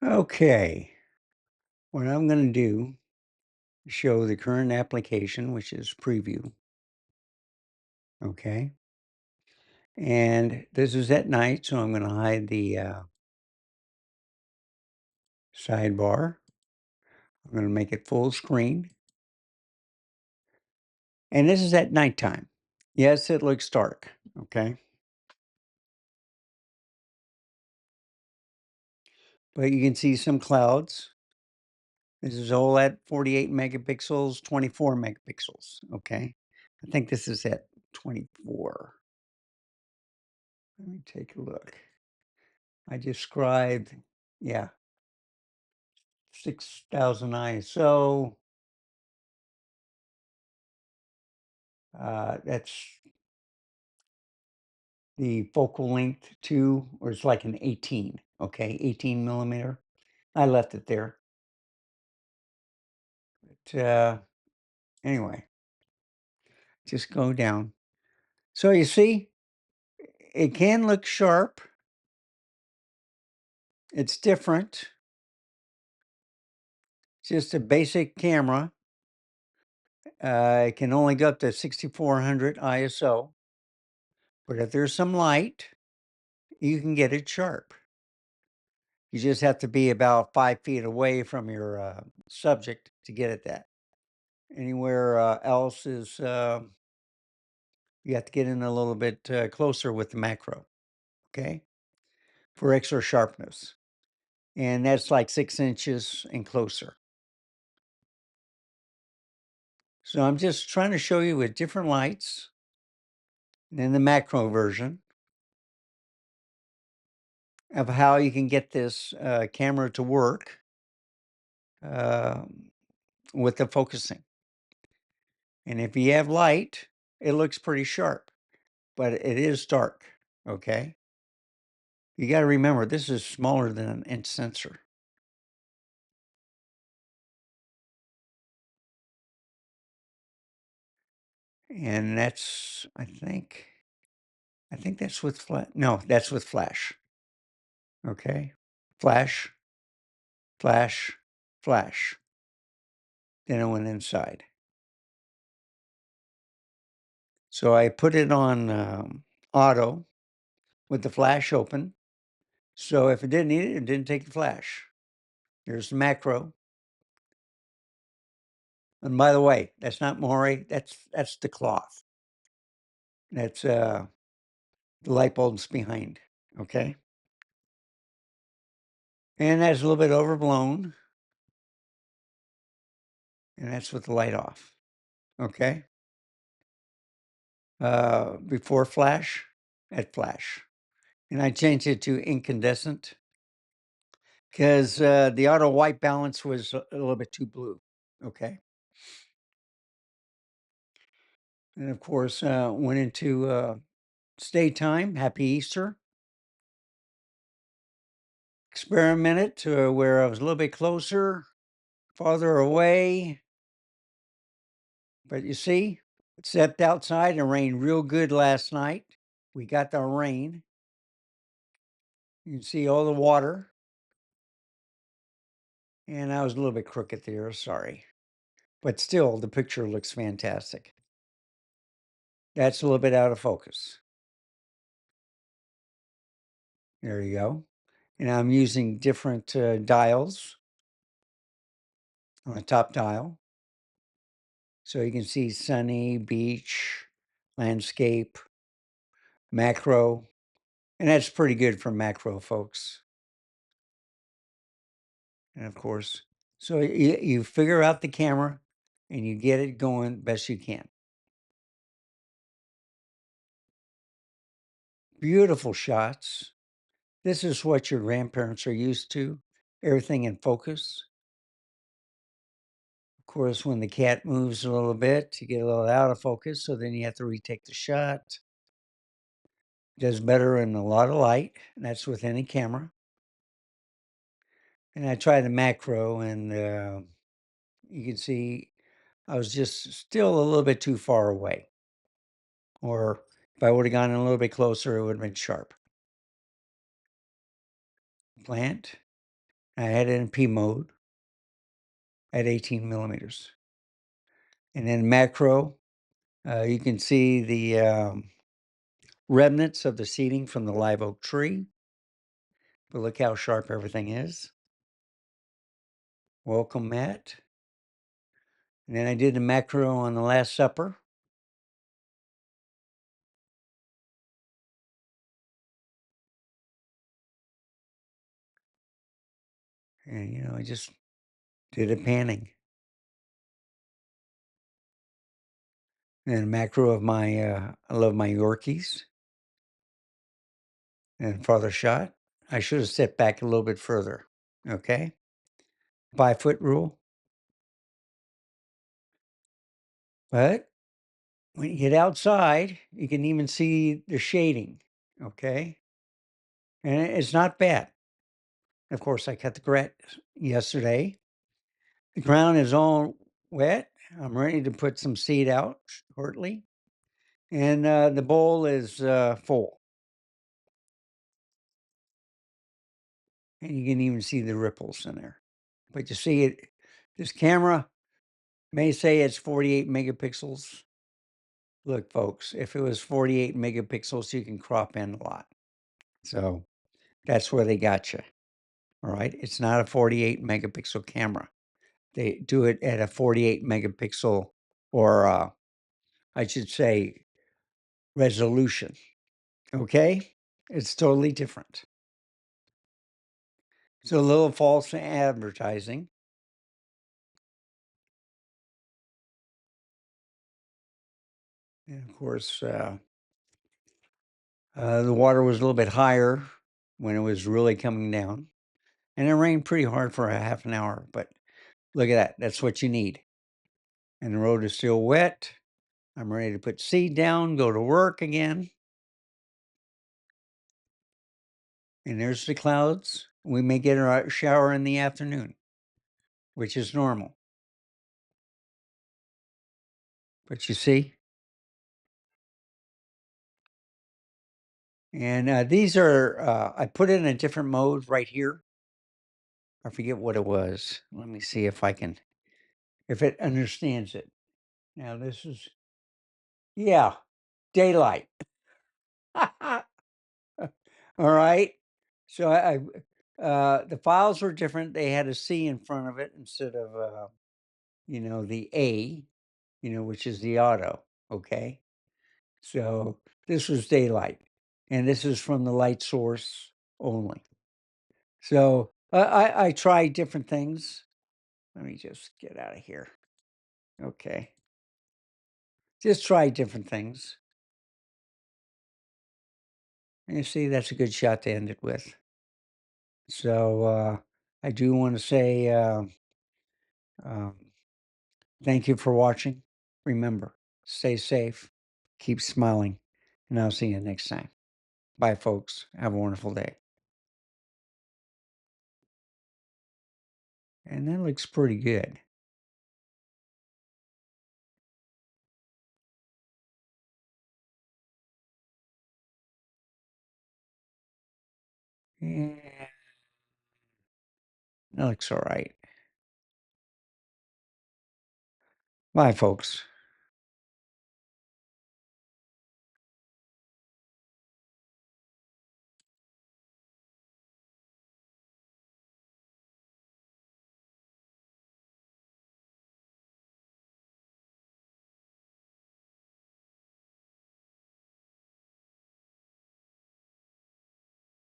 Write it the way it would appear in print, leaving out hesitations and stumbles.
Okay, what I'm going to do is show the current application, which is preview. Okay, and this is at night, so I'm going to hide the sidebar. I'm going to make it full screen, and this is at nighttime. Yes, it looks dark. Okay, but you can see some clouds. This is all at 48 megapixels, 24 megapixels. Okay, I think this is at 24. Let me take a look. I described, yeah, 6,000 ISO. That's the focal length too, or it's like an 18, okay, 18 millimeter. I left it there. But anyway, just go down. So you see, it can look sharp. It's different. Just a basic camera. It can only go up to 6400 ISO. But if there's some light, you can get it sharp. You just have to be about 5 feet away from your subject to get at that. Anywhere else is you have to get in a little bit closer with the macro, okay, for extra sharpness. And that's like 6 inches and closer. So I'm just trying to show you with different lights in the macro version of how you can get this camera to work uh, with the focusing. And if you have light, it looks pretty sharp, but it is dark, okay? You got to remember, this is smaller than an inch sensor. And that's, I think that's with flash. No, that's with flash. Okay. Flash, flash, flash. Then it went inside. So I put it on auto with the flash open. So if it didn't need it, it didn't take the flash. There's the macro. And by the way, that's not moire. That's the cloth. That's the light bulbs behind. Okay. And that's a little bit overblown. And that's with the light off. Okay. Before flash, at flash. And I changed it to incandescent because the auto white balance was a little bit too blue. Okay. And of course, went into stay time. Happy Easter. Experimented to where I was a little bit closer, farther away. But you see, it stepped outside and rained real good last night. We got the rain. You can see all the water. And I was a little bit crooked there, sorry. But still, the picture looks fantastic. That's a little bit out of focus. There you go. And I'm using different dials on the top dial. So you can see sunny, beach, landscape, macro. And that's pretty good for macro, folks. And of course, so you figure out the camera and you get it going best you can. Beautiful shots. This is what your grandparents are used to. Everything in focus. Of course, when the cat moves a little bit, you get a little out of focus, so then you have to retake the shot. Does better in a lot of light, and that's with any camera. And I tried the macro, and you can see I was just still a little bit too far away. Or if I would have gone a little bit closer, it would have been sharp. Plant. I had it in P mode at 18 millimeters. And then macro, you can see the remnants of the seeding from the live oak tree. But look how sharp everything is. Welcome, Matt. And then I did the macro on the Last Supper. And, I just did a panning. And macro of my, I love my Yorkies. And farther shot. I should have stepped back a little bit further. Okay. 5-foot rule. But when you get outside, you can even see the shading. Okay. And it's not bad. Of course, I cut the grass yesterday. The ground is all wet. I'm ready to put some seed out shortly. And the bowl is full. And you can even see the ripples in there. But you see it, this camera may say it's 48 megapixels. Look, folks, if it was 48 megapixels, you can crop in a lot. So that's where they got you. All right. It's not a 48 megapixel camera. They do it at a 48 megapixel, or I should say resolution. Okay. It's totally different. It's a little false advertising. And of course, the water was a little bit higher when it was really coming down. And it rained pretty hard for a half an hour. But look at that. That's what you need. And the road is still wet. I'm ready to put seed down, go to work again. And there's the clouds. We may get a shower in the afternoon, which is normal. But you see, and these are, I put it in a different mode right here. I forget what it was. Let me see if I can, if it understands it. Now this is, yeah, daylight. All right. So the files were different. They had a C in front of it instead of, the A, which is the auto. Okay. So this was daylight, and this is from the light source only. So I tried different things. Let me just get out of here. Okay. Just try different things. And you see, that's a good shot to end it with. So I do want to say um, thank you for watching. Remember, stay safe, keep smiling, and I'll see you next time. Bye, folks. Have a wonderful day. And that looks pretty good. Yeah, that looks all right. Bye, folks.